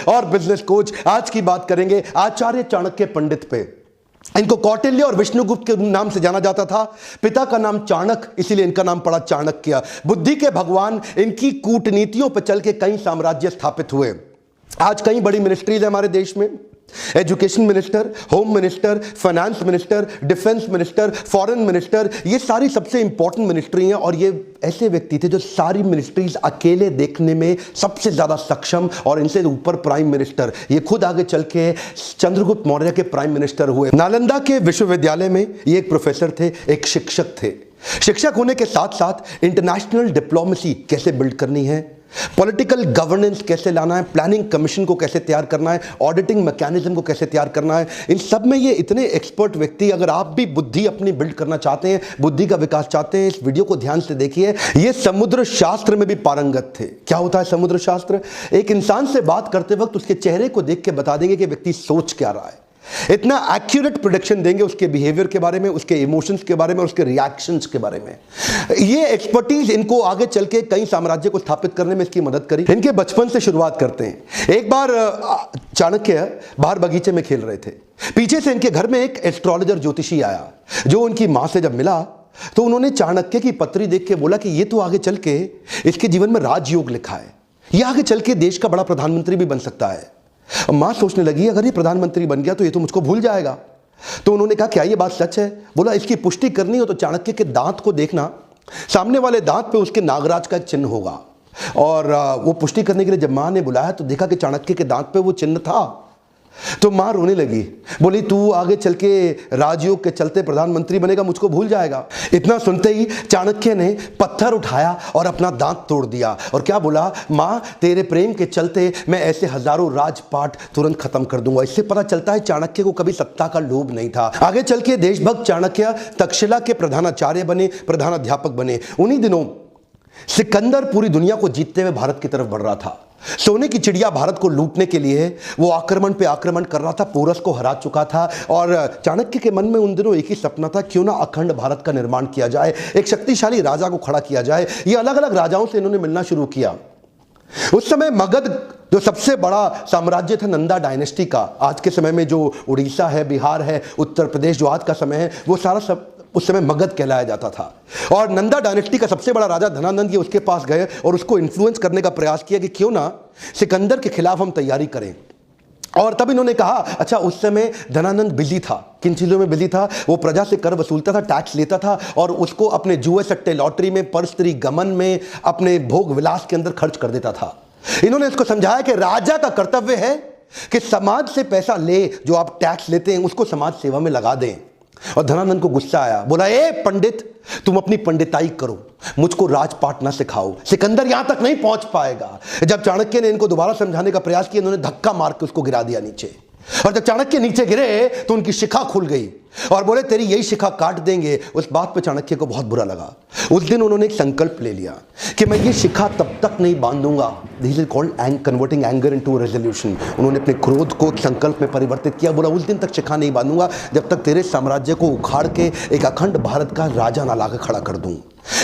और business coach. आज की बात करेंगे आचार्य चाणक्य पंडित पे। इनको कौटिल्य और विष्णुगुप्त के नाम से जाना जाता था। पिता का नाम चाणक्य, इसीलिए इनका नाम पड़ा चाणक्य। बुद्धि के भगवान। इनकी कूटनीतियों पर चल के कई साम्राज्य स्थापित हुए। आज कई बड़ी मिनिस्ट्रीज है हमारे देश में। Education minister, home minister, finance minister, defence minister, foreign minister, ये सारी सबसे इंपॉर्टेंट मिनिस्ट्री हैं। और ये ऐसे व्यक्ति थे जो सारी मिनिस्ट्रीज अकेले देखने में सबसे ज्यादा सक्षम, और इनसे ऊपर प्राइम मिनिस्टर, ये खुद आगे चल के चंद्रगुप्त मौर्य के प्राइम मिनिस्टर हुए। नालंदा के विश्वविद्यालय में ये एक प्रोफेसर थे, एक शिक्षक थे। शिक्षक होने के साथ साथ इंटरनेशनल डिप्लोमेसी कैसे बिल्ड करनी है, पॉलिटिकल गवर्नेंस कैसे लाना है, प्लानिंग कमीशन को कैसे तैयार करना है, ऑडिटिंग मैकेनिज्म को कैसे तैयार करना है, इन सब में ये इतने एक्सपर्ट व्यक्ति। अगर आप भी बुद्धि अपनी बिल्ड करना चाहते हैं, बुद्धि का विकास चाहते हैं, इस वीडियो को ध्यान से देखिए। ये समुद्र शास्त्र में भी पारंगत थे। क्या होता है समुद्र शास्त्र? एक इंसान से बात करते वक्त उसके चेहरे को देख के बता देंगे कि व्यक्ति सोच क्या रहा है। इतना एक्यूरेट प्रोडिक्शन देंगे उसके बिहेवियर के बारे में, उसके इमोशंस के बारे में, उसके रिएक्शंस के बारे में। ये एक्सपर्टीज इनको आगे चल के कई साम्राज्य को स्थापित करने में इसकी मदद करी। इनके बचपन से शुरुआत करते हैं। एक बार चाणक्य बाहर बगीचे में खेल रहे थे। पीछे से इनके घर में एक एस्ट्रोलॉजर ज्योतिषी आया, जो उनकी मां से जब मिला तो उन्होंने चाणक्य की पत्री देख के बोला कि ये तो आगे चल के इसके जीवन में राजयोग लिखा है, ये आगे चल के देश का बड़ा प्रधानमंत्री भी बन सकता है। मां सोचने लगी अगर ये प्रधानमंत्री बन गया तो ये तो मुझको भूल जाएगा। तो उन्होंने कहा क्या ये बात सच है? बोला इसकी पुष्टि करनी हो तो चाणक्य के दांत को देखना, सामने वाले दांत पे उसके नागराज का चिन्ह होगा। और वो पुष्टि करने के लिए जब मां ने बुलाया तो देखा कि चाणक्य के दांत पे वो चिन्ह था। तो मां रोने लगी, बोली तू आगे चल के राजयोग के चलते प्रधानमंत्री बनेगा, मुझको भूल जाएगा। इतना सुनते ही चाणक्य ने पत्थर उठाया और अपना दांत तोड़ दिया और क्या बोला, मां तेरे प्रेम के चलते मैं ऐसे हजारों राजपाट तुरंत खत्म कर दूंगा। इससे पता चलता है चाणक्य को कभी सत्ता का लोभ नहीं था। आगे चल के देशभक्त चाणक्य तक्षशिला के प्रधानाचार्य बने, प्रधानाध्यापक बने। उन्हीं दिनों सिकंदर पूरी दुनिया को जीतते हुए भारत की तरफ बढ़ रहा था। सोने की चिड़िया भारत को लूटने के लिए वो आक्रमण पे आक्रमण कर रहा था, पोरस को हरा चुका था। और चाणक्य के मन में उन दिनों एक ही सपना था, क्यों ना अखंड भारत का निर्माण किया जाए, एक शक्तिशाली राजा को खड़ा किया जाए। ये अलग अलग राजाओं से इन्होंने मिलना शुरू किया। उस समय मगध जो सबसे बड़ा साम्राज्य था नंदा डायनेस्टी का, आज के समय में जो उड़ीसा है, बिहार है, उत्तर प्रदेश जो आज का समय है, वो सारा सब उस समय मगध कहलाया जाता था। और नंदा डायनेस्टी का सबसे बड़ा राजा धनानंद, ये उसके पास गए और उसको इन्फ्लुएंस करने का प्रयास किया कि क्यों ना सिकंदर के खिलाफ हम तैयारी करें। और तब इन्होंने कहा, अच्छा उस समय धनानंद बिजी था, किन चीज़ों में बिजी था? वो प्रजा से कर वसूलता था, टैक्स लेता था और उसको अपने जुए सट्टे लॉटरी में, परस्त्री गमन में, अपने भोग विलास के अंदर खर्च कर देता था। इन्होंने इसको समझाया कि राजा का कर्तव्य है कि समाज से पैसा ले, जो आप टैक्स लेते हैं उसको समाज सेवा में लगा दें। और धनानंद को गुस्सा आया, बोला ए पंडित तुम अपनी पंडिताई करो, मुझको राजपाट ना सिखाओ, सिकंदर यहां तक नहीं पहुंच पाएगा। जब चाणक्य ने इनको दोबारा समझाने का प्रयास किया, इन्होंने धक्का मार के उसको गिरा दिया नीचे। और जब चाणक्य नीचे गिरे तो उनकी शिखा खुल गई और बोले तेरी यही शिखा काट देंगे। उस बात पे चाणक्य को बहुत बुरा लगा। उस दिन उन्होंने एक संकल्प ले लिया कि मैं ये शिखा तब तक नहीं बांधूंगा। This is called converting anger into resolution. उन्होंने अपने क्रोध को संकल्प में परिवर्तित किया। बोला उस दिन तक शिखा नहीं बांधूंगा जब तक तेरे साम्राज्य को उखाड़ के एक अखंड भारत का राजा ना लाकर खड़ा कर दूं।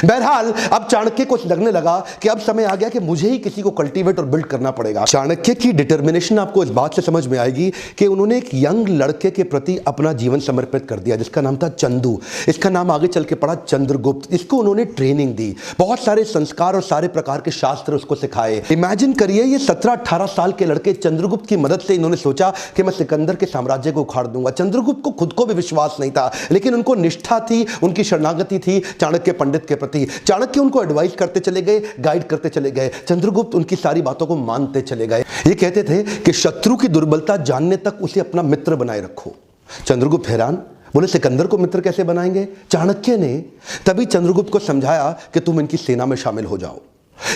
बहरहाल अब चाणक्य को लगने लगा कि अब समय आ गया कि मुझे ही किसी को कल्टीवेट और बिल्ड करना पड़ेगा। चाणक्य की डिटर्मिनेशन आपको इस बात से समझ में आएगी कि उन्होंने एक यंग लड़के के प्रति अपना जीवन समर्पित कर दिया जिसका नाम था चंदू। इसका नाम आगे चल के पड़ा चंद्रगुप्त। इसको उन्होंने ट्रेनिंग दी, बहुत सारे संस्कार और सारे प्रकार के शास्त्र उसको सिखाए। इमेजिन करिए ये 17-18 साल के लड़के, चंद्रगुप्त की मदद से इन्होंने सोचा कि मैं सिकंदर के साम्राज्य को उखाड़ दूंगा। चंद्रगुप्त को खुद को भी विश्वास नहीं था, लेकिन उनको निष्ठा थी, उनकी शरणागति थी चाणक्य पंडित के प्रति। चाणक्य उनको एडवाइस करते चले गए, गाइड करते चले गए। चंद्रगुप्त उनकी सारी बातों को मानते चले गए। ये कहते थे कि शत्रु की दुर्बलता जानने तक उसे अपना मित्र बनाए रखो। चंद्रगुप्त हैरान, बोले सिकंदर को मित्र कैसे बनाएंगे? चाणक्य ने तभी चंद्रगुप्त को समझाया कि तुम इनकी सेना में शामिल हो जाओ।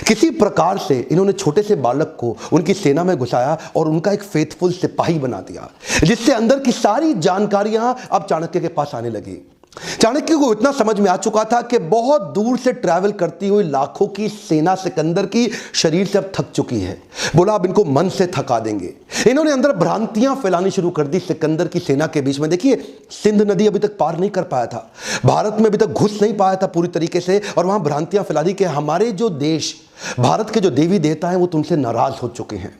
किसी प्रकार से इन्होंने छोटे से बालक को उनकी सेना में घुसाया और उनका एक फेथफुल सिपाही बना दिया, जिससे अंदर की सारी जानकारियां अब चाणक्य के पास आने लगी। चाणक्य को इतना समझ में आ चुका था कि बहुत दूर से ट्रैवल करती हुई लाखों की सेना सिकंदर की शरीर से अब थक चुकी है। बोला अब इनको मन से थका देंगे। इन्होंने अंदर भ्रांतियां फैलानी शुरू कर दी सिकंदर की सेना के बीच में। देखिए सिंध नदी अभी तक पार नहीं कर पाया था, भारत में अभी तक घुस नहीं पाया था पूरी तरीके से, और वहां भ्रांतियां फैला दी कि हमारे जो देश, भारत के जो देवी देवता हैं वो तुमसे नाराज हो चुके हैं।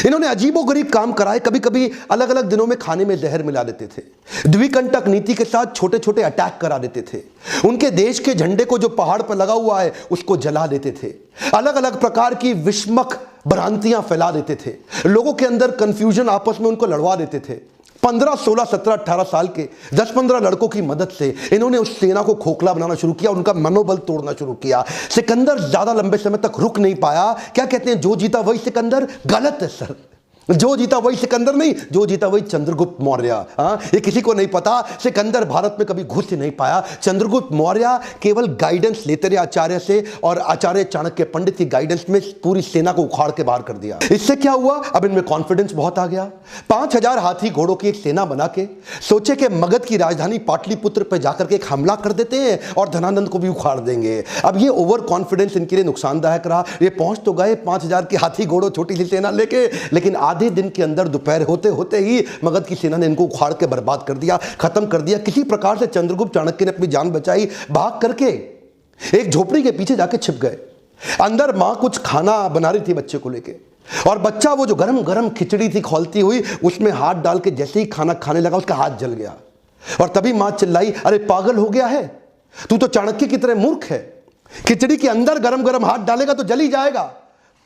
इन्होंने अजीबोगरीब काम कराए, कभी कभी अलग अलग दिनों में खाने में जहर मिला देते थे, द्विकंटक नीति के साथ छोटे छोटे अटैक करा देते थे, उनके देश के झंडे को जो पहाड़ पर लगा हुआ है उसको जला देते थे, अलग अलग प्रकार की विस्मक भ्रांतियां फैला देते थे, लोगों के अंदर कंफ्यूजन आपस में उनको लड़वा देते थे। 15, 16, 17, 18 साल के 10-15 लड़कों की मदद से इन्होंने उस सेना को खोखला बनाना शुरू किया, उनका मनोबल तोड़ना शुरू किया। सिकंदर ज्यादा लंबे समय तक रुक नहीं पाया। क्या कहते हैं, जो जीता वही सिकंदर? गलत है सर, जो जीता वही सिकंदर नहीं, जो जीता वही चंद्रगुप्त मौर्य। ये किसी को नहीं पता, सिकंदर भारत में कभी घुस ही नहीं पाया। चंद्रगुप्त मौर्य केवल गाइडेंस लेते रहे आचार्य से, और आचार्य चाणक्य पंडित की गाइडेंस में पूरी सेना को उखाड़ के बाहर कर दिया। इससे क्या हुआ, अब इनमें कॉन्फिडेंस बहुत आ गया। 5000 हाथी घोड़ों की एक सेना बना के सोचे कि मगध की राजधानी पाटलिपुत्र पर जाकर के एक हमला कर देते हैं और धनानंद को भी उखाड़ देंगे। अब ये ओवर कॉन्फिडेंस इनके लिए नुकसानदायक रहा। ये पहुंच तो गए 5000 की हाथी घोड़ों छोटी सी सेना लेके, लेकिन आधे दिन के अंदर दोपहर होते होते ही मगध की सेना ने इनको उखाड़ के बर्बाद कर दिया, खत्म कर दिया। किसी प्रकार से चंद्रगुप्त चाणक्य ने अपनी जान बचाई, भाग करके एक झोपड़ी के पीछे जाके छिप गए। अंदर मां कुछ खाना बना रही थी बच्चे को लेके, और बच्चा वो जो गरम गरम खिचड़ी थी खौलती हुई, उसमें हाथ डाल के जैसे ही खाना खाने लगा उसका हाथ जल गया। और तभी मां चिल्लाई, अरे पागल हो गया है तू, तो चाणक्य की तरह मूर्ख है, खिचड़ी के अंदर गरम गरम हाथ डालेगा तो जल ही जाएगा।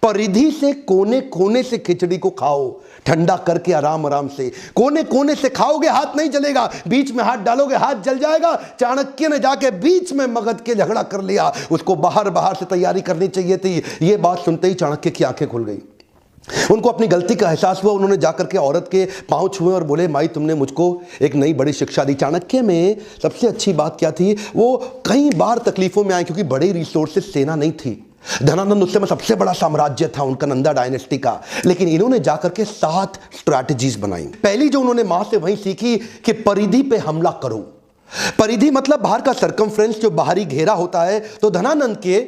परिधि से कोने कोने से खिचड़ी को खाओ, ठंडा करके आराम आराम से, कोने कोने से खाओगे हाथ नहीं जलेगा, बीच में हाथ डालोगे हाथ जल जाएगा। चाणक्य ने जाके बीच में मगध के झगड़ा कर लिया, उसको बाहर बाहर से तैयारी करनी चाहिए थी। यह बात सुनते ही चाणक्य की आंखें खुल गई, उनको अपनी गलती का एहसास हुआ। उन्होंने जाकर के औरत के पांव छुए और बोले, माई तुमने मुझको एक नई बड़ी शिक्षा दी। चाणक्य में सबसे अच्छी बात क्या थी, वो कई बार तकलीफों में आए क्योंकि बड़ी रिसोर्सेस सेना नहीं थी। धनानंद उस समय सबसे बड़ा साम्राज्य था उनका, नंदा डायनेस्टी का, लेकिन इन्होंने जाकर के 7 स्ट्रैटेजीज बनाई। पहली जो उन्होंने मां से वही सीखी कि परिधि पे हमला करो। परिधि मतलब बाहर का सर्कमफ्रेंस, जो बाहरी घेरा होता है। तो धनानंद के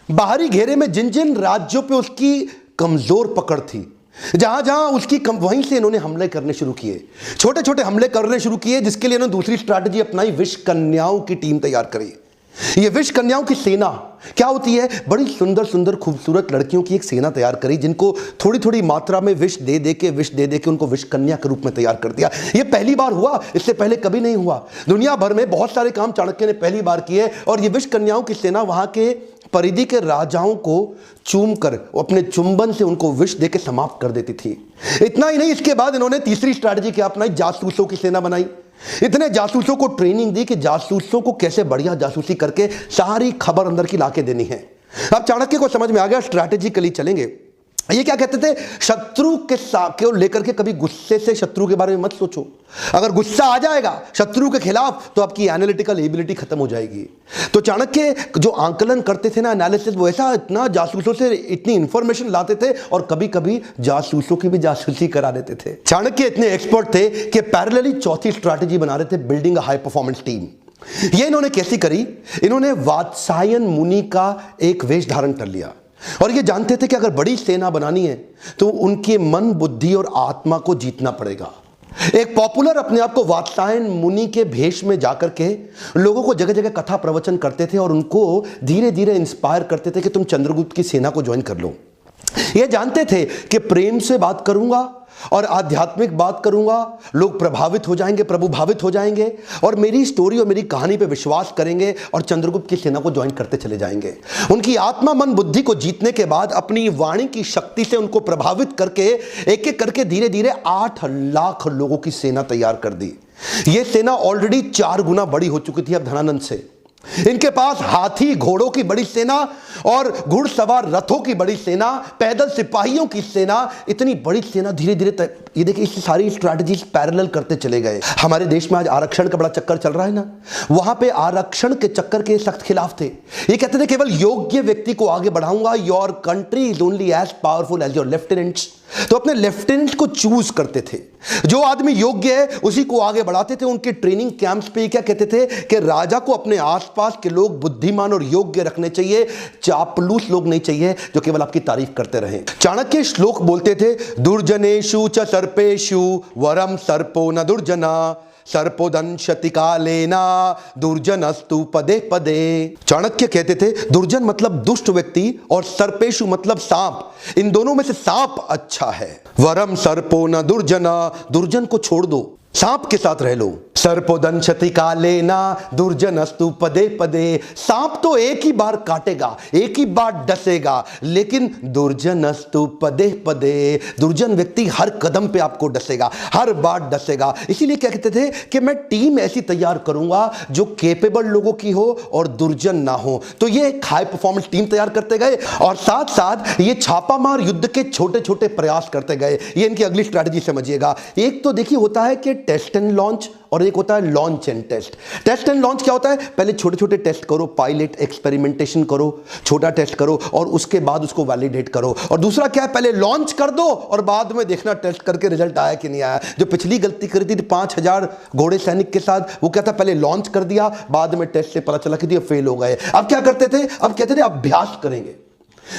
बाहरी घेरे में जिन जिन राज्यों पे उसकी कमजोर पकड़ थी, जहां जहां उसकी वहीं से इन्होंने हमले करने शुरू किए, छोटे छोटे हमले करने शुरू किए, जिसके लिए इन्होंने दूसरी स्ट्रैटेजी अपनाई, विष कन्याओं की टीम तैयार करी। ये विष कन्याओं की सेना क्या होती है, बड़ी सुंदर सुंदर खूबसूरत लड़कियों की एक सेना तैयार करी, जिनको थोड़ी थोड़ी मात्रा में विष दे दे के उनको विष कन्या के रूप में तैयार कर दिया। ये पहली बार हुआ, इससे पहले कभी नहीं हुआ। दुनिया भर में बहुत सारे काम चाणक्य ने पहली बार किए, और ये विष कन्याओं की सेना वहां के परिधि के राजाओं को चूम कर अपने चुंबन से उनको विष देकर समाप्त कर देती थी। इतना ही नहीं, इसके बाद इन्होंने तीसरी स्ट्रैटेजी क्या अपनाई, जासूसों की सेना बनाई। इतने जासूसों को ट्रेनिंग दी कि जासूसों को कैसे बढ़िया जासूसी करके सारी खबर अंदर की लाके देनी है। अब चाणक्य को समझ में आ गया, स्ट्रैटेजिकली चलेंगे। ये क्या कहते थे, शत्रु के साथ लेकर के कभी गुस्से से शत्रु के बारे में मत सोचो। अगर गुस्सा आ जाएगा शत्रु के खिलाफ तो आपकी एनालिटिकल एबिलिटी खत्म हो जाएगी। तो चाणक्य जो आंकलन करते थे ना, एनालिसिस, वो ऐसा इतना जासूसों से इतनी इंफॉर्मेशन लाते थे, और कभी कभी जासूसों की भी जासूसी करा देते थे। चाणक्य इतने एक्सपर्ट थे कि पैरेलली चौथी स्ट्रैटेजी बना रहे थे, building a high performance team. ये इन्होंने कैसी करी, इन्होंने वात्सायन मुनि का एक वेश धारण कर लिया, और ये जानते थे कि अगर बड़ी सेना बनानी है तो उनके मन, बुद्धि और आत्मा को जीतना पड़ेगा। एक पॉपुलर अपने आप को वात्सायन मुनि के भेष में जाकर के लोगों को जगह जगह कथा प्रवचन करते थे, और उनको धीरे धीरे इंस्पायर करते थे कि तुम चंद्रगुप्त की सेना को ज्वाइन कर लो। ये जानते थे कि प्रेम से बात करूंगा और आध्यात्मिक बात करूंगा, लोग प्रभावित हो जाएंगे, प्रभुभावित हो जाएंगे, और मेरी स्टोरी और मेरी कहानी पे विश्वास करेंगे और चंद्रगुप्त की सेना को ज्वाइन करते चले जाएंगे। उनकी आत्मा, मन, बुद्धि को जीतने के बाद अपनी वाणी की शक्ति से उनको प्रभावित करके एक एक करके धीरे धीरे 8 लाख लोगों की सेना तैयार कर दी। यह सेना ऑलरेडी 4 गुना बड़ी हो चुकी थी अब धनानंद से। इनके पास हाथी घोड़ों की बड़ी सेना और घुड़सवार रथों की बड़ी सेना, पैदल सिपाहियों की सेना, इतनी बड़ी सेना धीरे धीरे ये देखिए इस सारी स्ट्रैटेजीज पैरेलल करते चले गए। हमारे देश में आज आरक्षण का बड़ा चक्कर चल रहा है ना, वहां पे आरक्षण के चक्कर के सख्त खिलाफ थे। ये कहते थे केवल योग्य व्यक्ति को आगे बढ़ाऊंगा, your country is only as powerful as your lieutenants. तो अपने लेफ्टिनेंट को चूज करते थे, जो आदमी योग्य है उसी को आगे बढ़ाते थे। उनके ट्रेनिंग कैंप्स पे क्या कहते थे कि राजा को अपने आसपास के लोग बुद्धिमान और योग्य रखने चाहिए, चापलूस लोग नहीं चाहिए जो केवल आपकी तारीफ करते रहे। चाणक्य श्लोक बोलते थे, दुर्जनेषु च सर्पेषु वरम सर्पो न दुर्जना, सर्पोदंशति कालेना दुर्जनस्तु पदे पदे। चाणक्य कहते थे दुर्जन मतलब दुष्ट व्यक्ति और सर्पेशु मतलब सांप, इन दोनों में से सांप अच्छा है। वरम सर्पो न दुर्जना, दुर्जन को छोड़ दो, सांप के साथ रह लो। सर्पोदंशति कालेना दुर्जनस्तु पदे पदे, सांप तो एक ही बार काटेगा, एक ही बार डसेगा, लेकिन दुर्जनस्तु पदे पदे, दुर्जन व्यक्ति हर कदम पे आपको डसेगा, हर बार डसेगा। इसीलिए क्या कहते थे कि मैं टीम ऐसी तैयार करूंगा जो केपेबल लोगों की हो और दुर्जन ना हो। तो ये एक हाई परफॉर्मेंस टीम तैयार करते गए और साथ साथ ये छापामार युद्ध के छोटे छोटे प्रयास करते गए। ये इनकी अगली स्ट्रैटेजी समझिएगा। एक तो देखिए होता है कि टेस्ट एंड लॉन्च और एक होता है launch and test. Test and launch क्या होता है? पहले छोटे छोटे टेस्ट करो, पायलट एक्सपेरिमेंटेशन करो, छोटा टेस्ट करो और उसके बाद उसको वैलिडेट करो। और दूसरा क्या है, पहले लॉन्च कर दो और बाद में देखना टेस्ट करके रिजल्ट आया कि नहीं आया। जो पिछली गलती करी थी 5000 घोड़े सैनिक के साथ, वो क्या था, पहले लॉन्च कर दिया, बाद में टेस्ट से पता चला कि ये फेल हो गए। अब क्या करते थे, अब कहते थे अभ्यास करेंगे।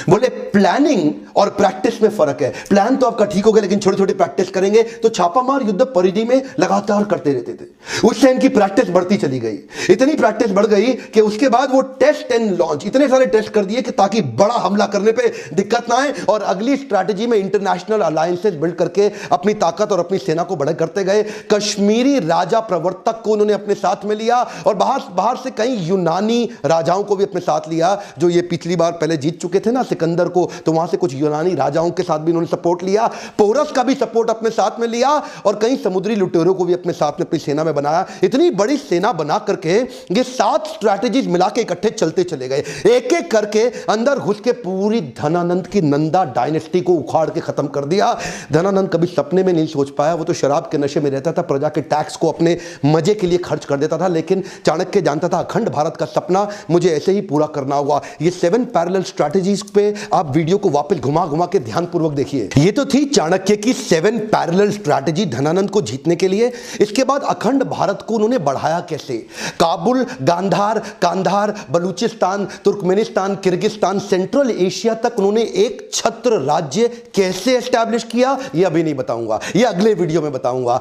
बोले प्लानिंग और प्रैक्टिस में फर्क है। प्लान तो आपका ठीक हो गया, लेकिन छोटी छोटी प्रैक्टिस करेंगे तो छापामार युद्ध परिधि में लगातार करते रहते थे। उससे इनकी प्रैक्टिस बढ़ती चली गई, इतनी प्रैक्टिस बढ़ गई कि उसके बाद वो टेस्ट एंड लॉन्च इतने सारे टेस्ट कर दिए कि ताकि बड़ा हमला करने पे दिक्कत ना आए। और अगली स्ट्रैटेजी में इंटरनेशनल अलायंसेस बिल्ड करके अपनी ताकत और अपनी सेना को बढ़ा करते गए। कश्मीरी राजा प्रवर्तक को उन्होंने अपने साथ में लिया और बाहर से कई यूनानी राजाओं को भी अपने साथ लिया, जो ये पिछली बार पहले जीत चुके थे ना सिकंदर को, तो वहां से कुछ यूनानी राजाओं के साथ भी उन्होंने सपोर्ट लिया। पोरस का भी सपोर्ट अपने साथ में लिया और कई समुद्री लुटेरों को भी अपने साथ में अपनी सेना में बनाया। इतनी बड़ी सेना बना करके ये 7 स्ट्रैटेजीज मिला के इकट्ठे चलते चले गए। एक एक करके अंदर घुस के पूरी धनानंद की नंदा डायनेस्टी को उखाड़ के खत्म कर दिया। धनानंद कभी सपने में नहीं सोच पाया, वो तो शराब के नशे में रहता था, प्रजा के टैक्स को अपने मजे के लिए खर्च कर देता था। लेकिन चाणक्य जानता था अखंड भारत का सपना मुझे ऐसे ही पूरा करना होगा। ये 7 पैरेलल स्ट्रैटेजीज पे आप वीडियो को वापस घुमा घुमा के ध्यानपूर्वक देखिए। ये तो थी चाणक्य की 7 पैरेलल स्ट्रैटेजी धनानंद को जीतने के लिए। इसके बाद अखंड भारत को उन्होंने बढ़ाया कैसे? Kabul, Gandhar, Kandhar, Balochistan, Turkmenistan, Kyrgyzstan, Central Asia तक उन्होंने एक छत्र राज्य कैसे एस्टैब्लिश किया, ये अभी नहीं बताऊंगा, ये अगले वीडियो में बताऊंगा।